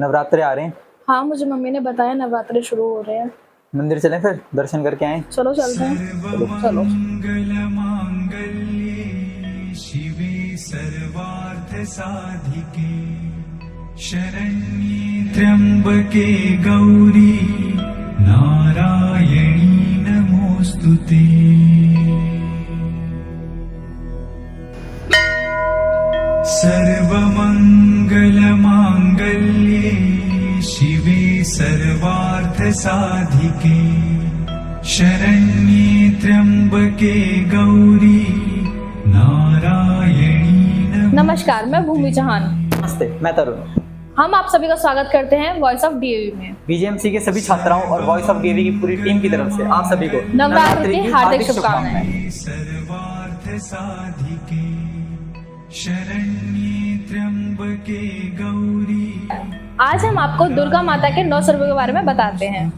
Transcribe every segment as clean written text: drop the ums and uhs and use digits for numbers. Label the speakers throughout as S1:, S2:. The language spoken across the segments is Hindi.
S1: नवरात्रे आ रहे हैं।
S2: हाँ, मुझे मम्मी ने बताया नवरात्रे शुरू हो रहे हैं।
S1: मंदिर चलें फिर दर्शन करके आए।
S2: चलो चलते हैं। चलो।
S3: शिवे सर्वार्थ साधिके शरण्ये त्र्यंबके गौरी नारायणी नमोस्तुते। सर्वमंगलमांगल्ये शिवे सर्वार्थ साधिके शरण्ये त्र्यंबके गौरी नारायणी।
S2: नमस्कार, मैं भूमि चौहान।
S1: नमस्ते, मैं तरुण।
S2: हम आप सभी का स्वागत करते हैं वॉइस ऑफ डीएवी में।
S1: बीजेएमसी के सभी छात्राओं और वॉइस ऑफ डीएवी की पूरी टीम की तरफ से आप सभी को
S2: नवरात्रि की हार्दिक शुभकामनाएं।
S3: सर्वार्थ साधिके शरण्ये त्र्यंबके गौरी।
S2: आज हम आपको दुर्गा माता के 9 स्वरूपों के बारे में बताते हैं।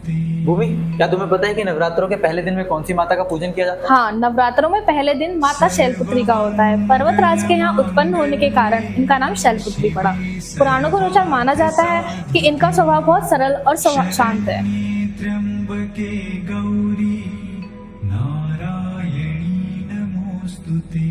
S1: भूमि, क्या तुम्हें पता है कि नवरात्रों के पहले दिन में कौन सी माता का पूजन किया जाता है?
S2: हाँ, नवरात्रों में पहले दिन माता शैलपुत्री का होता है। पर्वतराज के यहाँ उत्पन्न होने के कारण इनका नाम शैलपुत्री पड़ा। पुराणों के अनुसार माना जाता है कि इनका स्वभाव बहुत सरल और शांत है।
S3: त्र्यंबके गौरी नारायणी नमोस्तुते।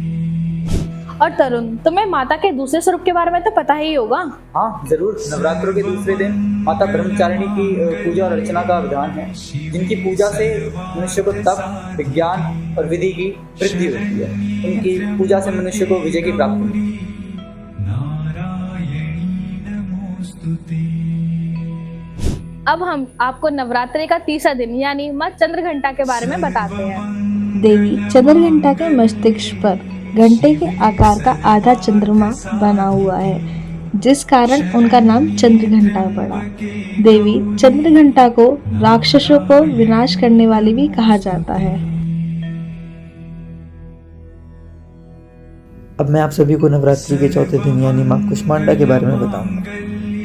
S2: और तरुण, तुम्हें माता के दूसरे स्वरूप के बारे में तो पता ही होगा।
S1: हाँ जरूर। नवरात्रों के दूसरे दिन माता ब्रह्मचारिणी की पूजा और अर्चना का विधान है, जिनकी पूजा से मनुष्य को तप, विज्ञान और विधि की वृद्धि होती है। उनकी पूजा से मनुष्य को विजय की प्राप्ति होती है।
S2: अब हम आपको नवरात्रि का तीसरा दिन यानी माँ चंद्रघंटा के बारे में बताते हैं।
S4: देवी चंद्रघंटा के मस्तिष्क पर घंटे के आकार का आधा चंद्रमा बना हुआ है, जिस कारण उनका नाम चंद्रघंटा पड़ा। देवी चंद्रघंटा को राक्षसों को विनाश करने वाली भी कहा जाता है।
S5: अब मैं आप सभी को नवरात्रि के चौथे दिन यानी माँ कुष्मांडा के बारे में बताऊंगा।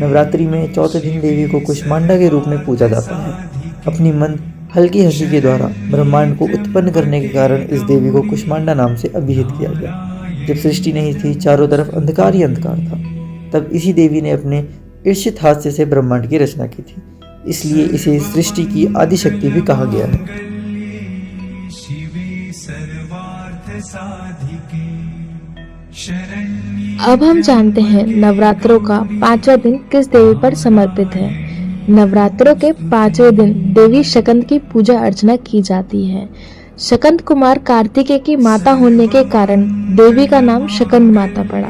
S5: नवरात्रि में चौथे दिन देवी को कुष्मांडा के रूप में पूजा जाता है। अपनी मन हल्की हंसी के द्वारा ब्रह्मांड को उत्पन्न करने के कारण इस देवी को कुष्मांडा नाम से अभिहित किया गया। जब सृष्टि नहीं थी, चारों तरफ अंधकार ही अंधकार था, तब इसी देवी ने अपने ईर्षित हास्य से ब्रह्मांड की रचना की थी। इसलिए इसे सृष्टि की आदि शक्ति भी कहा गया है।
S4: अब हम जानते हैं नवरात्रों का 5वां दिन किस देवी पर समर्पित है। नवरात्रों के 5वें दिन देवी शकंद की पूजा अर्चना की जाती है। शकंद कुमार कार्तिकेय की माता होने के कारण देवी का नाम शकंद माता पड़ा।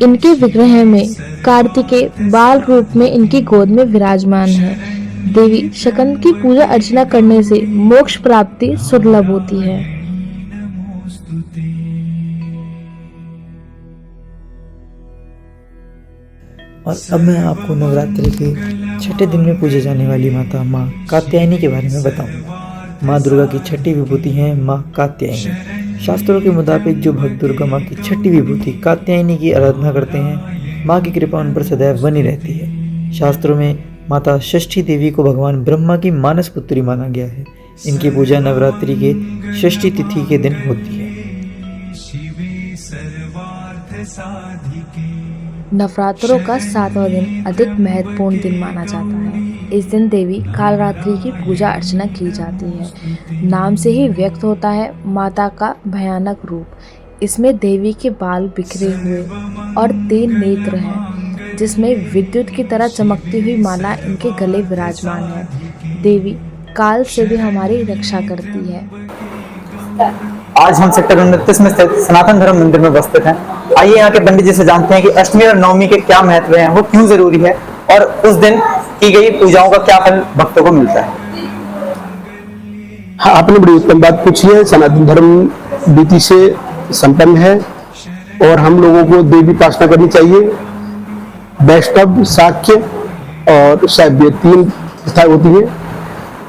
S4: इनके विग्रह में कार्तिकेय बाल रूप में इनकी गोद में विराजमान है। देवी शकंद की पूजा अर्चना करने से मोक्ष प्राप्ति सुलभ होती है।
S5: और अब मैं आपको नवरात्रि के छठे दिन में पूजे जाने वाली माता माँ कात्यायनी के बारे में बताऊंगा। माँ दुर्गा की छठी विभूति है माँ कात्यायनी। शास्त्रों के मुताबिक जो भक्त दुर्गा माँ की छठी विभूति कात्यायनी की आराधना करते हैं, माँ की कृपा उन पर सदैव बनी रहती है। शास्त्रों में माता षष्ठी देवी को भगवान ब्रह्मा की मानस पुत्री माना गया है। इनकी पूजा नवरात्रि के षष्ठी तिथि के दिन होती है।
S4: नवरात्रों का 7वां दिन अधिक महत्वपूर्ण दिन माना जाता है। इस दिन देवी कालरात्रि की पूजा अर्चना की जाती है। नाम से ही व्यक्त होता है माता का भयानक रूप। इसमें देवी के बाल बिखरे हुए और 3 नेत्र हैं, जिसमें विद्युत की तरह चमकती हुई माला इनके गले विराजमान है। देवी काल से भी हमारी रक्षा करती है।
S1: आज हम सेक्टर 29 में स्थित सनातन धर्म मंदिर में उपस्थित हैं। आइए यहाँ के पंडित जी से जानते हैं कि अष्टमी और नवमी के क्या महत्व हैं, वो क्यों जरूरी है और उस दिन की गई पूजाओं का क्या फल भक्तों को मिलता है।
S6: हाँ, आपने बड़ी उत्तम बात पूछी है। सनातन धर्म रीति से संपन्न है और हम लोगों को देवी उपासना करनी चाहिए। वैष्णव, शाक्य और शैव्य 3 प्रथा होती है।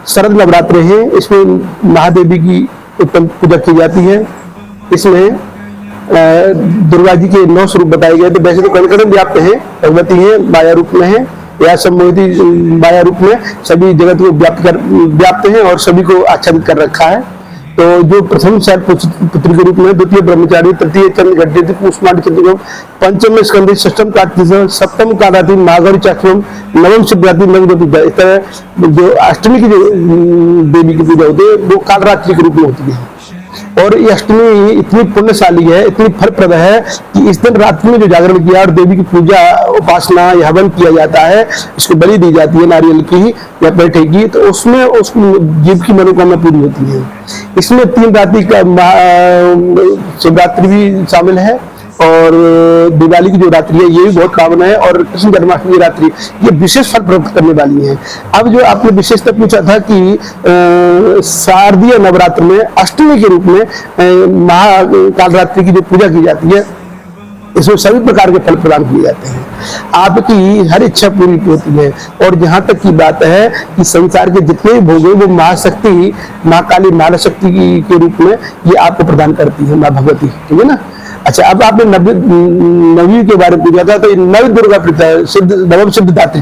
S6: शरद नवरात्र है, इसमें महादेवी की उत्तम पूजा की जाती है। इसमें दुर्गा जी के 9 स्वरूप बताए गए। तो वैसे तो कण कण व्याप्त है, भगवती है, माया रूप में है या सम्मोहित माया रूप में सभी जगत को व्याप्त है और सभी को आच्छादित कर रखा है। तो जो प्रथम शैलपुत्री के रूप में, द्वितीय ब्रह्मचारी, तृतीय चंद्र घट्टी, पुष्पांड चंद्र, पंचम स्कंद, षष्ठम कार्तिक, सप्तम कालाती, माघरी चाष्टम, नवम सिद्धार्थी, नवम पूजा। इस तरह जो अष्टमी की जो देवी की पूजा होती है वो कालरात्रि के रूप में होती है। और ये अष्टमी इतनी पुण्यशाली है, इतनी फलप्रद है कि इस दिन रात्रि में जो जागरण किया और देवी की पूजा, उपासना या हवन किया जाता है, इसको बलि दी जाती है नारियल की या पेठे की, तो उसमें उस जीव की मनोकामना पूरी होती है। इसमें 3 रात्रि का शिवरात्रि भी शामिल है और दिवाली की जो रात्रि है ये भी बहुत पावन है, और कृष्ण जन्माष्टमी की रात्रि ये विशेष फल प्राप्त करने वाली है। अब जो आपने विशेषता पूछा था कि शारदीय नवरात्र में अष्टमी के रूप में महाकालरात्रि की जो पूजा की जाती है, इसमें सभी प्रकार के फल प्रदान किए जाते हैं, आपकी हर इच्छा पूरी होती है। और जहां तक की बात है कि संसार के जितने भी भोग हैं वो महाशक्ति, महाकाली महाशक्ति के रूप में ये आपको प्रदान करती है, माँ भगवती, ठीक है ना। अच्छा, अब आपने नवी के बारे में पूछा था, तो नव दुर्गा सिद्ध नवम सिद्ध दात्री,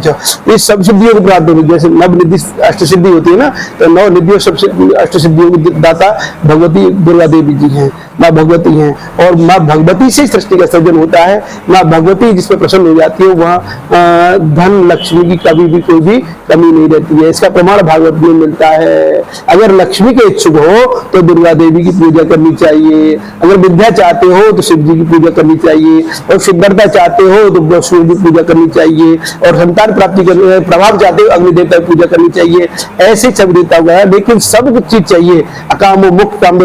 S6: ये सब सिद्धियों को प्राप्त होगी। जैसे नव निधि अष्ट सिद्धि होती है ना, तो नव निधियों सब अष्ट सिद्धियों की दाता भगवती दुर्गा देवी जी हैं, माँ भगवती हैं। और माँ भगवती से सृष्टि का सर्जन होता है। माँ भगवती जिस पर प्रसन्न हो जाती है वहाँ धन लक्ष्मी की कभी भी कोई भी कमी नहीं रहती है। इसका प्रमाण भागवत में मिलता है। अगर लक्ष्मी के इच्छुक हो तो दुर्गा देवी की पूजा करनी चाहिए, अगर विद्या चाहते हो तो शिव जी की पूजा करनी चाहिए, और शुद्धता चाहते हो तो वैष्णो की पूजा करनी चाहिए, और संतान प्राप्ति करने प्रभाव चाहते हो अग्नि देवता की पूजा करनी चाहिए। ऐसे सब देवता हुआ है, लेकिन सब कुछ चीज चाहिए। अकाम हो, मुक्त काम,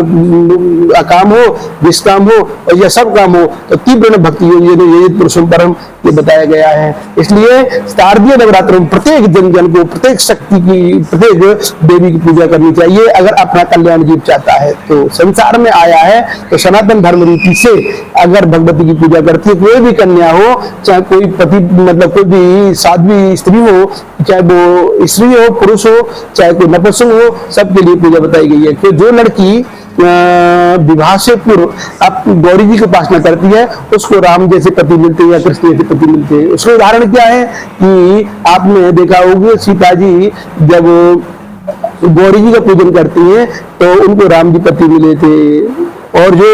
S6: अकाम हो, निष्काम हो, और यह सब काम हो तो तीव्र भक्ति हो, ये पुरुषों परम ये बताया गया है। इसलिए शारदीय नवरात्र में प्रत्येक जन को, प्रत्येक शक्ति की, प्रत्येक देवी की पूजा करनी चाहिए अगर अपना कल्याण जीव चाहता है। तो संसार में आया है तो सनातन धर्म रीति से अगर भगवती की पूजा करती है, कोई भी कन्या हो, चाहे कोई पति, मतलब कोई भी साध्वी स्त्री हो, चाहे वो स्त्री हो, पुरुष हो, चाहे कोई नपुंसक हो, सबके लिए पूजा बताई गई है। कि जो लड़की विवाह से पूर्व आप गौरी जी की उपासना करती है, उसको राम जैसे पति मिलते हैं या कृष्ण जैसे पति मिलते हैं। उसका उदाहरण क्या है कि आपने देखा होगा सीता जी जब गौरी जी का पूजन करती हैं तो उनको राम जी पति मिले थे, और जो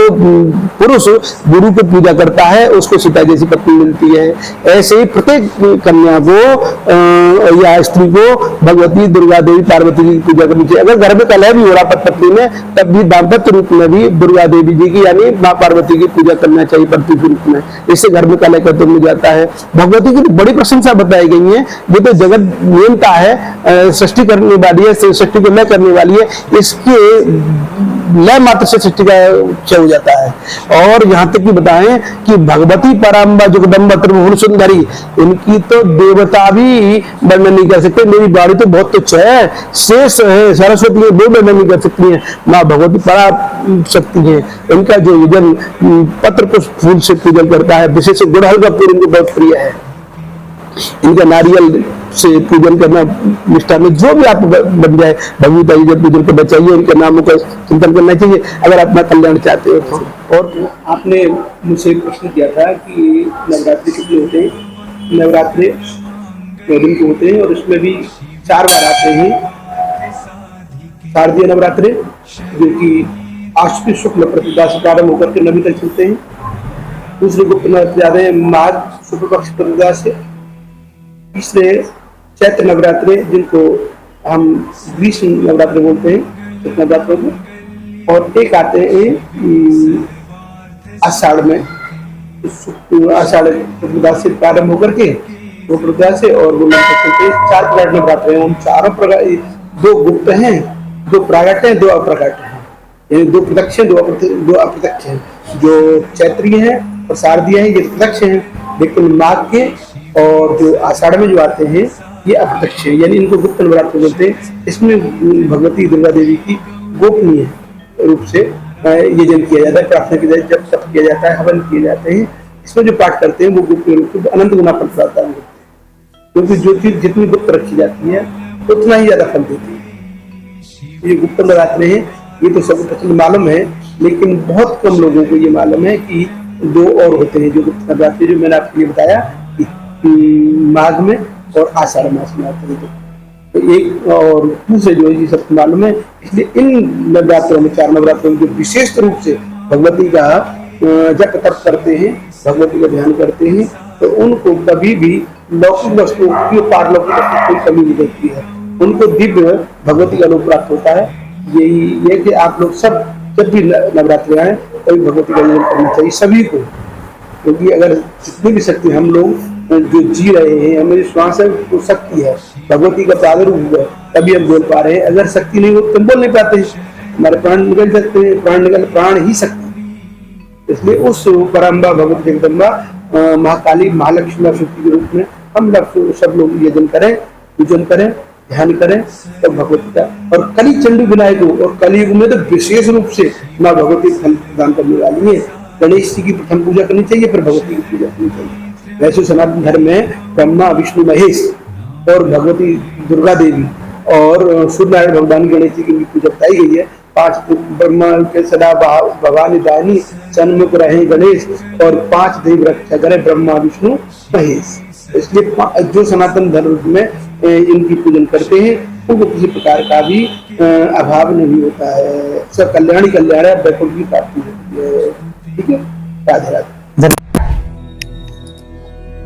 S6: पुरुष गुरु की पूजा करता है उसको सीता जैसी पत्नी मिलती है। ऐसे ही प्रत्येक कन्या को या स्त्री को भगवती दुर्गा देवी पार्वती की पूजा करनी चाहिए। अगर घर में कलह भी हो रहा पत्नी में, तब भी दाम्पत्य रूप में भी दुर्गा देवी जी की यानी माँ पार्वती की पूजा करना चाहिए पति के रूप में। इससे घर में कलह खत्म हो जाता है। भगवती की बड़ी प्रशंसा बताई गई है। ये तो जगत नियंता है, सृष्टि करने वाली है, सृष्टि को लय करने वाली है। इसके लय मात्र से सृष्टि का क्षय हो जाता है। और यहाँ तक कि बताएं कि भगवती पराम्बा जगदम्बा त्रिभुवन सुंदरी, इनकी तो देवता भी वर्णन नहीं कर सकते। मेरी बाड़ी तो बहुत तुच्छ है, शेष है, सरस्वती है, वो वर्णन नहीं कर सकती है। माँ भगवती परा शक्ति है। इनका जो यजन पत्र पुष्प फूल से पूजन करता है, विशेष गुड़हल का पूजन इनको बहुत प्रिय है। इनका नारियल से पूजन करना, निष्ठा में जो भी आप बन जाए, भगवती जी पूजन को बचाइए, उनके नामों का चिंतन करना चाहिए अगर अपना कल्याण चाहते हो तो।
S7: और आपने मुझसे एक प्रश्न किया था कि नवरात्रि कितने होते हैं। नवरात्रि 9 दिन के होते हैं और इसमें भी 4 बार आते हैं। शारदीय नवरात्रि जो कि आश्विन शुक्ल प्रतिपदा से प्रारंभ होकर के नवी तक चलते हैं। दूसरे गुप्त नवरात्रि आते हैं माघ शुक्ल पक्ष प्रतिपदा से। तीसरे चैत्र नवरात्रि जिनको हम ग्रीष्म नवरात्रि बोलते हैं, नवरात्रों को। और एक आते हैं आषाढ़ में, आषाढ़ प्रतिपदा से प्रारंभ होकर के वो प्रतिपदा से और वो चलते हैं। 4 प्रकार नवरात्रि हैं। हम चारों प्रकार, 2 गुप्त हैं, 2 प्रागट हैं, 2 अप्रकट हैं, यानी 2 प्रत्यक्ष हैं, 2 अप्रत्यक्ष हैं। जो चैत्रीय है और शारदीय है ये प्रत्यक्ष हैं, लेकिन माघ के और जो आषाढ़ में जो आते हैं ये अप्रत्यक्ष है, यानी इनको गुप्त नवरात्र बोलते हैं। इसमें भगवती दुर्गा देवी की गोपनीय रूप से यजन किया जाता है, प्रार्थना की जाती है, जब तप किया जाता है, हवन किए जाते हैं। इसमें जो पाठ करते हैं वो गुप्त रूप से अनंत गुना फल प्राप्त है, क्योंकि जो चीज जितनी गुप्त रखी जाती है उतना ही ज्यादा फल देती है। ये गुप्त नवरात्र है, ये तो सबको प्रचलित मालूम है, लेकिन बहुत कम लोगों को ये मालूम है कि 2 और होते हैं जो गुप्त नवरात्रि, जो मैंने आपको ये बताया कि माघ में और आषाढ़ मास में आते हैं। एक और दूसरे जो है ये सबको मालूम है। इसलिए इन नवरात्रों में, 4 नवरात्रों में जो विशेष रूप से भगवती का जप तप करते हैं, भगवती का ध्यान करते हैं, तो उनको कभी भी लौकिक वस्तुओं की, पारलौकिक वस्तुओं की कमी नहीं होती है। उनको दिव्य भगवती का रूप प्राप्त होता है। यही है कि आप लोग सब जब भी नवरात्रि आए तभी भगवती का ध्यान करना चाहिए सभी को, क्योंकि अगर जितनी भी शक्ति हम लोग जो जी रहे हैं, हमारी श्वास है वो शक्ति है, भगवती का प्रादुर्भाव है, तभी हम बोल पा रहे हैं। अगर शक्ति नहीं हो तो हम बोल नहीं पाते, हमारे प्राण निकल सकते हैं, प्राण ही शक्ति। इसलिए उस परम्बा भगवती जगदम्बा महाकाली महालक्ष्मी शक्ति के रूप में हम सब लोग यजन करें, पूजन करें, ध्यान करें, तब भगवती का। और कली चंडी विनायक हो, और कलयुग में तो विशेष रूप से माँ भगवती फल प्रदान करने वाली है। गणेश जी की प्रथम पूजा करनी चाहिए, फिर भगवती की पूजा करनी चाहिए। वैसे सनातन धर्म में ब्रह्मा विष्णु महेश और भगवती दुर्गा देवी और सूर्यनारायण भगवान गणेश जी की पूजा बताई गई है। 5 ब्रह्मा के सदा भवानी दानी सन्मुख रहे गणेश, और 5 देव रक्षा करे ब्रह्मा विष्णु महेश। इसलिए जो सनातन धर्म में इनकी पूजन करते हैं उनको किसी प्रकार का भी अभाव नहीं होता है। सब कल्याणी कल्याण है, वैकुंठ की प्राप्ति होती है। ठीक है, राधे राधे।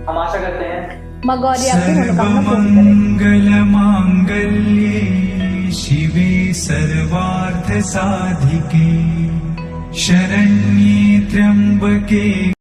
S1: हम आशा करते हैं
S2: माँ गौरी आपकी मनोकामना पूर्ण करे।
S3: मंगल मांगल्ये शिवे सर्वार्थ साधिके शरण्ये त्र्यंबके